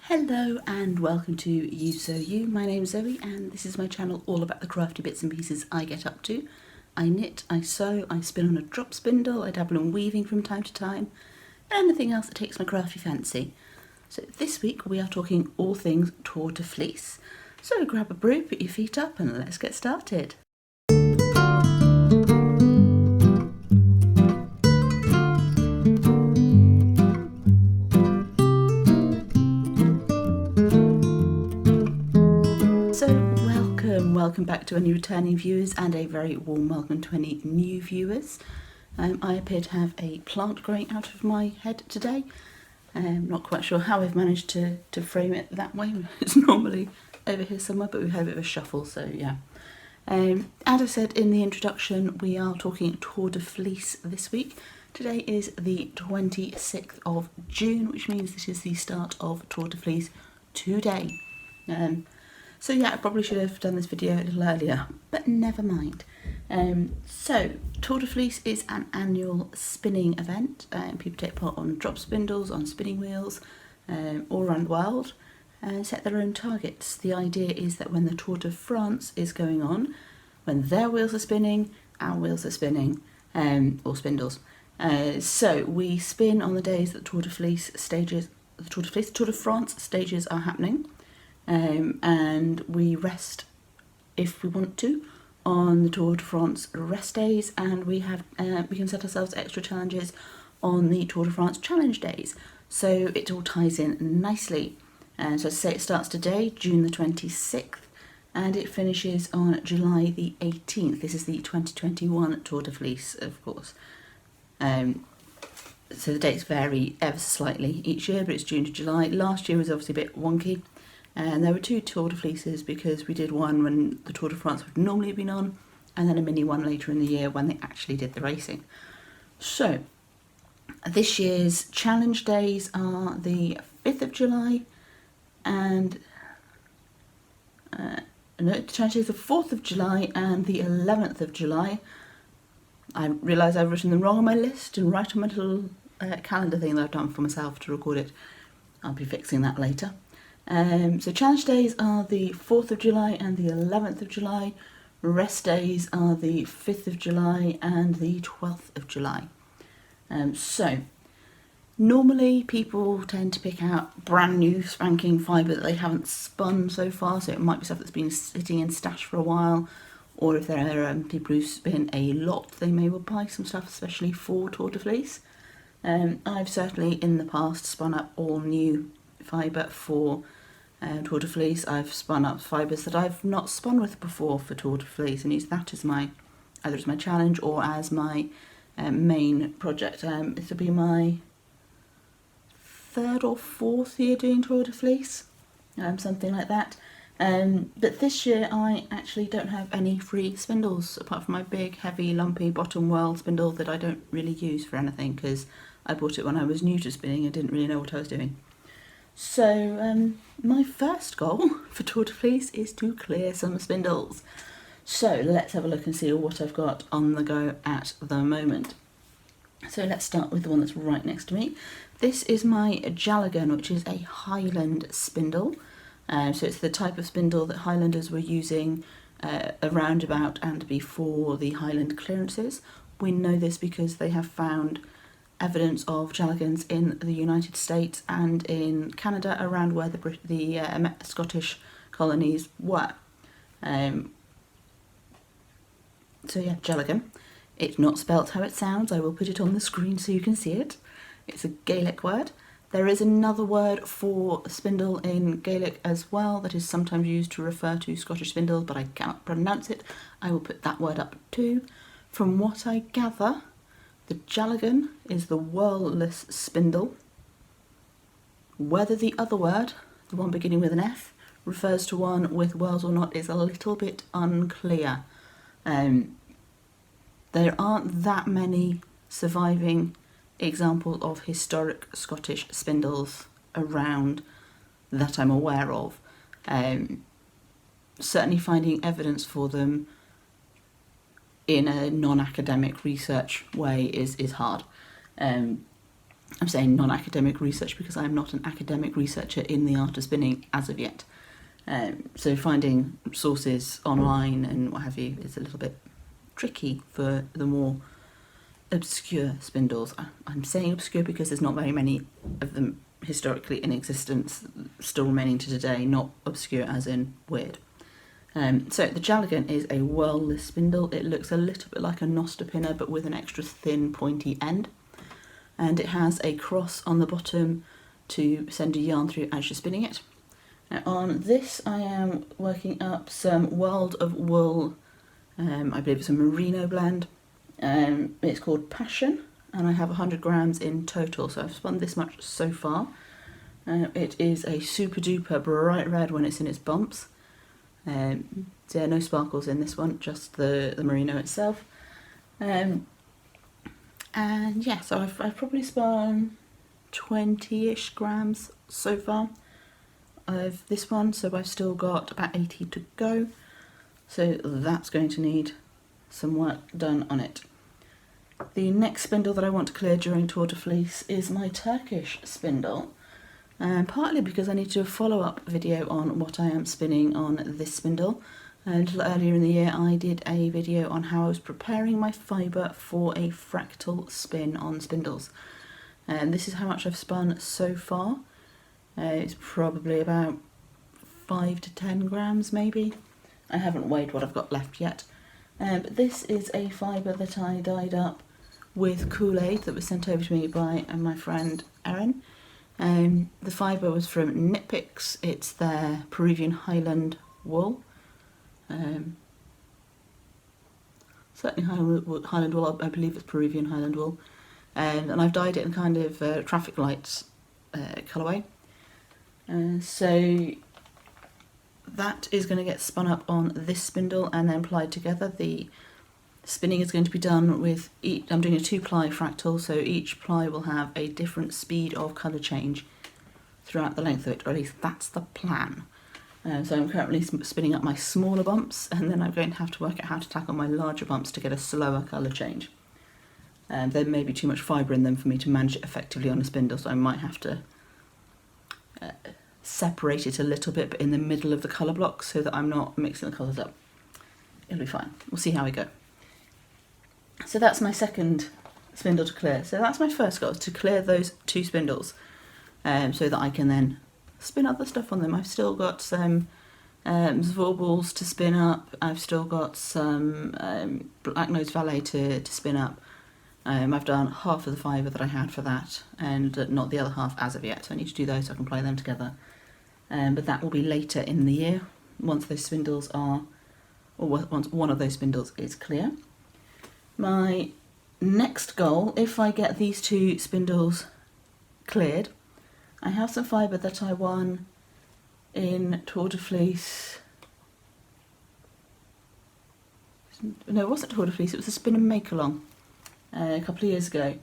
Hello and welcome to You So You. My name's Zoe and this is my channel all about the crafty bits and pieces I get up to. I knit, I sew, I spin on a drop spindle, I dabble in weaving from time to time, and anything else that takes my crafty fancy. So this week we are talking all things tour de fleece. So grab a brew, put your feet up and let's get started. Welcome back to any returning viewers and a very warm welcome to any new viewers. I appear to have a plant growing out of my head today. I'm not quite sure how I've managed to frame it that way. It's normally over here somewhere, but we've had a bit of a shuffle, so yeah. As I said in the introduction, we are talking Tour de Fleece this week. Today is the 26th of June, which means this is the start of Tour de Fleece today. So yeah, I probably should have done this video a little earlier, but never mind. So Tour de Fleece is an annual spinning event. People take part on drop spindles, on spinning wheels, all around the world, and set their own targets. The idea is that when the Tour de France is going on, when their wheels are spinning, our wheels are spinning, or spindles. So we spin on the days that Tour de France stages are happening. And we rest if we want to on the Tour de France rest days, and we can set ourselves extra challenges on the Tour de France challenge days, so it all ties in nicely. And so, as I say, it starts today, June the 26th, and it finishes on July the 18th. This is the 2021 Tour de Fleece, of course. So the dates vary ever so slightly each year, but it's June to July. Last year was obviously a bit wonky. And there were two Tour de Fleeces because we did one when the Tour de France would normally have been on, and then a mini one later in the year when they actually did the racing. So this year's challenge days are the 5th of July and the challenge days are the 4th of July and the 11th of July. I realise I've written them wrong on my list and right on my little calendar thing that I've done for myself to record it. I'll be fixing that later. So challenge days are the 4th of July and the 11th of July. Rest days are the 5th of July and the 12th of July. So normally people tend to pick out brand new spanking fibre that they haven't spun so far, so it might be stuff that's been sitting in stash for a while, or if there are people who spin a lot, they may well buy some stuff especially for Tour de Fleece. I've certainly in the past spun up all new fibre for Tour de Fleece. I've spun up fibres that I've not spun with before for Tour de Fleece and use that as my, either as my challenge or as my main project. This will be my 3rd or 4th year doing Tour de Fleece, something like that. But this year I actually don't have any free spindles apart from my big heavy lumpy bottom whirl spindle that I don't really use for anything because I bought it when I was new to spinning and didn't really know what I was doing. So my first goal for Tour de Fleece is to clear some spindles. So let's have a look and see what I've got on the go at the moment. So let's start with the one that's right next to me. This is my Jalgen, which is a Highland spindle. So it's the type of spindle that Highlanders were using around about and before the Highland clearances. We know this because they have found evidence of Jalgens in the United States and in Canada around where the Scottish colonies were. So yeah, Jalgen. It's not spelt how it sounds. I will put it on the screen so you can see it. It's a Gaelic word. There is another word for spindle in Gaelic as well that is sometimes used to refer to Scottish spindles, but I cannot pronounce it. I will put that word up too. From what I gather, the Jalgen is the whirlless spindle. Whether the other word, the one beginning with an F, refers to one with whirls or not is a little bit unclear. There aren't that many surviving examples of historic Scottish spindles around that I'm aware of. Certainly finding evidence for them in a non-academic research way is hard. I'm saying non-academic research because I'm not an academic researcher in the art of spinning as of yet. So finding sources online and what have you is a little bit tricky for the more obscure spindles. I'm saying obscure because there's not very many of them historically in existence still remaining to today, not obscure as in weird. So the Jalgen is a whirlless spindle. It looks a little bit like a Noster pinner but with an extra thin pointy end, and it has a cross on the bottom to send a yarn through as you're spinning it. Now on this I am working up some World of Wool, I believe it's a merino blend. It's called Passion, and I have 100 grams in total, so I've spun this much so far. It is a super duper bright red when it's in its bumps. So yeah, no sparkles in this one, just the merino itself. And yeah, so I've probably spun 20-ish grams so far of this one, so I've still got about 80 to go. So that's going to need some work done on it. The next spindle that I want to clear during Tour de Fleece is my Turkish spindle. Partly because I need to do a follow-up video on what I am spinning on this spindle. A little earlier in the year I did a video on how I was preparing my fibre for a fractal spin on spindles. And this is how much I've spun so far. It's probably about 5 to 10 grams maybe. I haven't weighed what I've got left yet. But this is a fibre that I dyed up with Kool-Aid that was sent over to me by my friend Erin. The fibre was from Knit Picks. It's their Peruvian Highland wool. Certainly Highland wool, I believe it's Peruvian Highland wool. And I've dyed it in kind of traffic lights colourway. So that is going to get spun up on this spindle and then plied together. The spinning is going to be done with I'm doing a 2-ply fractal, so each ply will have a different speed of colour change throughout the length of it, or at least that's the plan. So I'm currently spinning up my smaller bumps, and then I'm going to have to work out how to tackle my larger bumps to get a slower colour change. There may be too much fibre in them for me to manage it effectively on a spindle, so I might have to separate it a little bit, but in the middle of the colour blocks so that I'm not mixing the colours up. It'll be fine. We'll see how we go. So that's my second spindle to clear. So that's my first goal, is to clear those 2 spindles so that I can then spin other stuff on them. I've still got some Zvorballs to spin up. I've still got some Black Nose Valet to spin up. I've done half of the fibre that I had for that, and not the other half as of yet, so I need to do those so I can play them together. But that will be later in the year, once those spindles are, or once one of those spindles is clear. My next goal, if I get these 2 spindles cleared, I have some fibre that I won in Tour de Fleece. No, it wasn't Tour de Fleece, it was a spin and make along a couple of years ago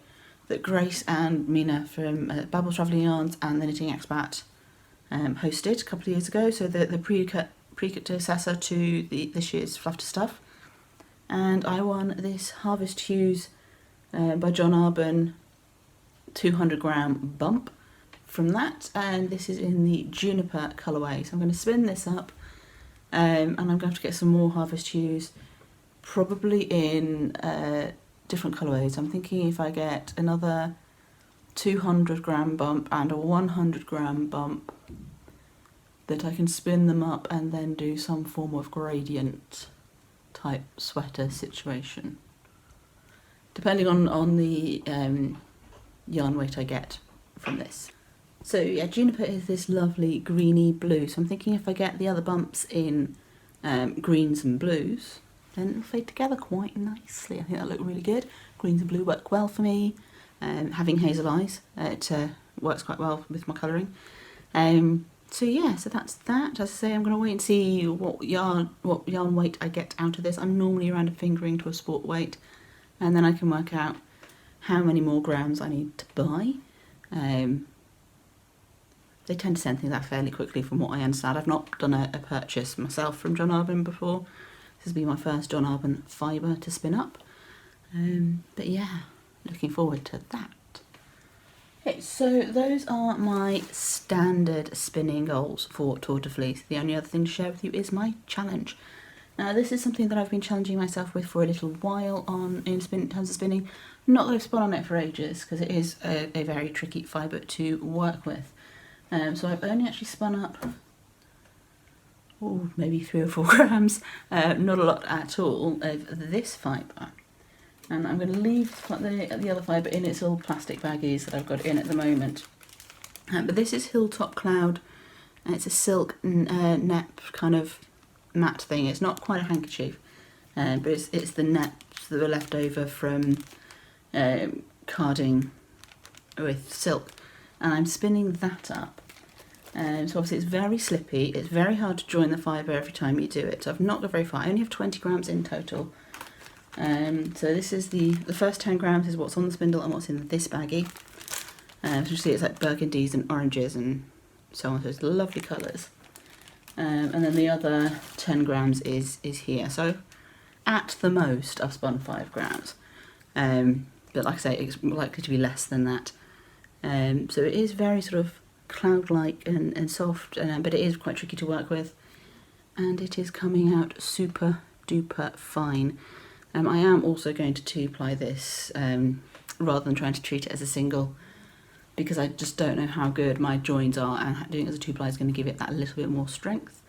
that Grace and Mina from Babble Travelling Yarns and the Knitting Expat hosted a couple of years ago. So the predecessor to this year's Fluff to Stuff. And I won this Harvest Hughes by John Arbon 200 gram bump from that, and this is in the Juniper colourway. So I'm going to spin this up and I'm going to have to get some more Harvest Hughes, probably in different colourways. I'm thinking if I get another 200 gram bump and a 100 gram bump, that I can spin them up and then do some form of gradient type sweater situation, depending on the yarn weight I get from this. So yeah, Juniper is this lovely greeny blue, so I'm thinking if I get the other bumps in greens and blues, then it'll fade together quite nicely. I think that'll look really good. Greens and blue work well for me. Having hazel eyes, it works quite well with my colouring. So yeah, so that's that. As I say, I'm going to wait and see what yarn weight I get out of this. I'm normally around a fingering to a sport weight, and then I can work out how many more grams I need to buy. They tend to send things out fairly quickly from what I understand. I've not done a purchase myself from John Arbon before. This has been my first John Arbon fibre to spin up. But yeah, looking forward to that. Okay, so those are my standard spinning goals for Tour de Fleece. The only other thing to share with you is my challenge. Now, this is something that I've been challenging myself with for a little while in terms of spinning. Not that I've spun on it for ages, because it is a very tricky fibre to work with. So I've only actually spun up, maybe 3 or 4 grams, not a lot at all, of this fibre. And I'm going to leave the other fibre in its little plastic baggies that I've got in at the moment. But this is Hilltop Cloud, and it's a silk nep kind of matte thing. It's not quite a handkerchief, but it's the nets that were left over from carding with silk. And I'm spinning that up. So obviously it's very slippy, it's very hard to join the fibre every time you do it. So I've not got very far, I only have 20 grams in total. So this is the first 10 grams is what's on the spindle and what's in this baggie. So you see it's like burgundies and oranges and so on, so it's lovely colours. And then the other 10 grams is here. So at the most I've spun 5 grams. But like I say, it's likely to be less than that. So it is very sort of cloud-like and soft, but it is quite tricky to work with. And it is coming out super duper fine. I am also going to 2-ply this rather than trying to treat it as a single, because I just don't know how good my joins are, and doing it as a 2-ply is going to give it that little bit more strength.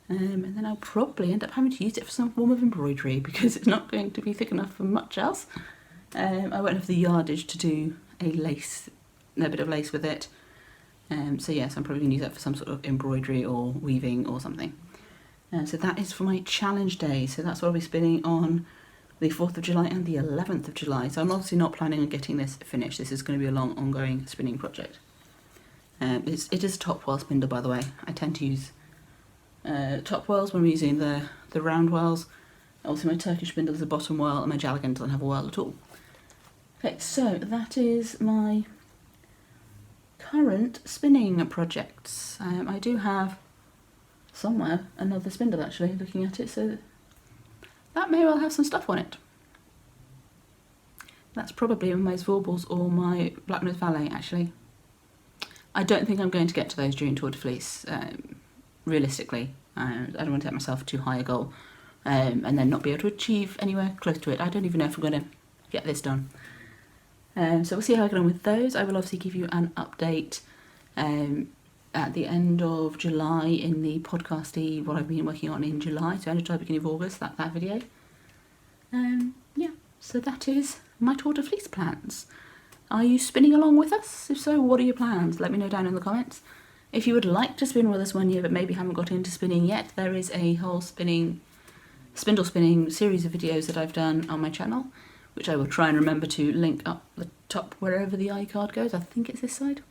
And then I'll probably end up having to use it for some form of embroidery, because it's not going to be thick enough for much else. I won't have the yardage to do a bit of lace with it. So yes, I'm probably going to use that for some sort of embroidery or weaving or something. So that is for my challenge day. So that's what I'll be spinning on the 4th of July and the 11th of July. So I'm obviously not planning on getting this finished. This is going to be a long, ongoing spinning project. It is a top whirl spindle, by the way. I tend to use top whirls when we're using the round whirls. Also, my Turkish spindle is a bottom whirl, and my Jalgen doesn't have a whirl at all. Okay, so that is my current spinning projects. I do have somewhere another spindle actually, looking at it, so that may well have some stuff on it. That's probably my Vorpals or my Black Nose Valet actually. I don't think I'm going to get to those during Tour de Fleece, realistically. I don't want to set myself too high a goal and then not be able to achieve anywhere close to it. I don't even know if I'm going to get this done. So we'll see how I get on with those. I will obviously give you an update at the end of July in the podcasty, what I've been working on in July, so end of July, beginning of August, that video. Yeah, so that is my Tour de Fleece plans. Are you spinning along with us? If so, what are your plans? Let me know down in the comments. If you would like to spin with us one year but maybe haven't got into spinning yet, there is a whole spindle spinning series of videos that I've done on my channel, which I will try and remember to link up the top wherever the iCard goes. I think it's this side.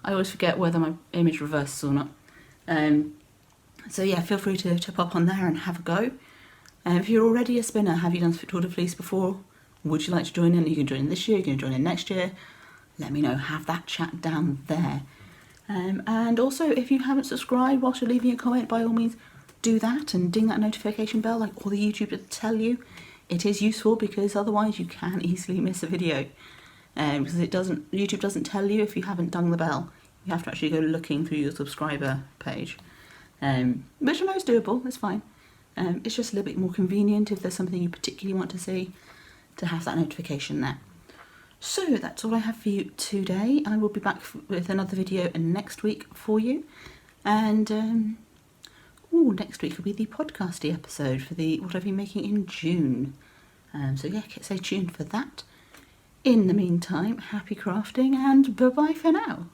I always forget whether my image reverses or not. So yeah, feel free to pop on there and have a go. If you're already a spinner, have you done Tour de Fleece before? Would you like to join in? You can join in this year, you can join in next year. Let me know, have that chat down there. And also, if you haven't subscribed whilst you're leaving a comment, by all means do that and ding that notification bell like all the YouTubers tell you. It is useful because otherwise you can easily miss a video. Because YouTube doesn't tell you if you haven't done the bell. You have to actually go looking through your subscriber page. Which I know is doable, it's fine. It's just a little bit more convenient if there's something you particularly want to see, to have that notification there. So that's all I have for you today. I will be back with another video next week for you. And next week will be the podcasty episode for what I've been making in June. So yeah, stay tuned for that. In the meantime, happy crafting and bye-bye for now.